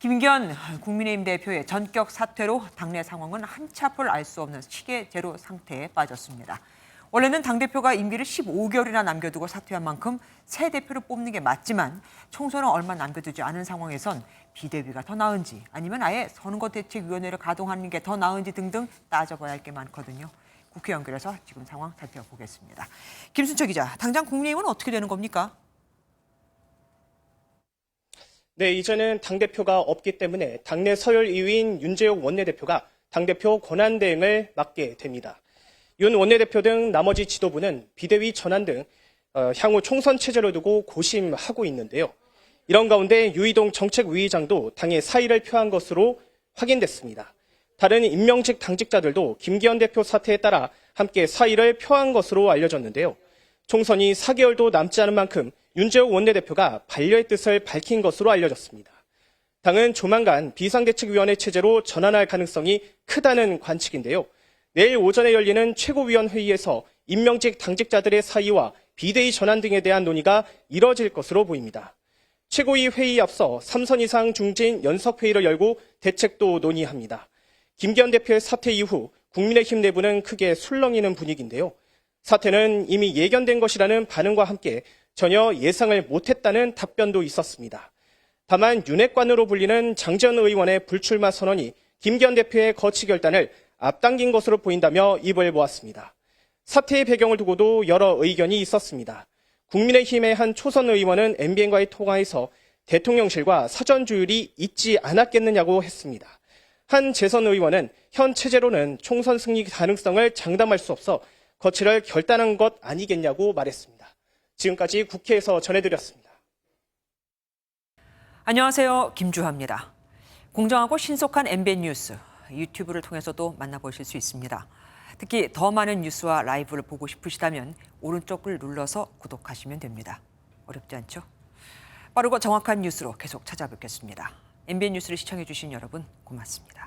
김기현 국민의힘 대표의 전격 사퇴로 당내 상황은 한치 앞을 알 수 없는 시계제로 상태에 빠졌습니다. 원래는 당대표가 임기를 15개월이나 남겨두고 사퇴한 만큼 새 대표를 뽑는 게 맞지만 총선은 얼마 남겨두지 않은 상황에선 비대위가 더 나은지 아니면 아예 선거대책위원회를 가동하는 게 더 나은지 등등 따져봐야 할 게 많거든요. 국회 연결해서 지금 상황 살펴보겠습니다. 김순철 기자, 당장 국민의힘은 어떻게 되는 겁니까? 네, 이제는 당대표가 없기 때문에 당내 서열 2위인 윤재욱 원내대표가 당대표 권한대행을 맡게 됩니다. 윤 원내대표 등 나머지 지도부는 비대위 전환 등 향후 총선 체제를 두고 고심하고 있는데요. 이런 가운데 유이동 정책위의장도 당의 사의를 표한 것으로 확인됐습니다. 다른 임명직 당직자들도 김기현 대표 사퇴에 따라 함께 사의를 표한 것으로 알려졌는데요. 총선이 4개월도 남지 않은 만큼 윤재욱 원내대표가 반려의 뜻을 밝힌 것으로 알려졌습니다. 당은 조만간 비상대책위원회 체제로 전환할 가능성이 크다는 관측인데요. 내일 오전에 열리는 최고위원회의에서 임명직 당직자들의 사의와 비대위 전환 등에 대한 논의가 이뤄질 것으로 보입니다. 최고위 회의에 앞서 3선 이상 중진 연석회의를 열고 대책도 논의합니다. 김기현 대표의 사퇴 이후 국민의힘 내부는 크게 술렁이는 분위기인데요. 사퇴는 이미 예견된 것이라는 반응과 함께 전혀 예상을 못했다는 답변도 있었습니다. 다만 윤핵관으로 불리는 장재원 의원의 불출마 선언이 김기현 대표의 거취 결단을 앞당긴 것으로 보인다며 입을 모았습니다. 사퇴의 배경을 두고도 여러 의견이 있었습니다. 국민의힘의 한 초선 의원은 MBN과의 통화에서 대통령실과 사전 조율이 있지 않았겠느냐고 했습니다. 한 재선 의원은 현 체제로는 총선 승리 가능성을 장담할 수 없어 거취를 결단한 것 아니겠냐고 말했습니다. 지금까지 국회에서 전해드렸습니다. 안녕하세요. 김주하입니다. 공정하고 신속한 MBN 뉴스, 유튜브를 통해서도 만나보실 수 있습니다. 특히 더 많은 뉴스와 라이브를 보고 싶으시다면 오른쪽을 눌러서 구독하시면 됩니다. 어렵지 않죠? 빠르고 정확한 뉴스로 계속 찾아뵙겠습니다. MBN 뉴스를 시청해주신 여러분 고맙습니다.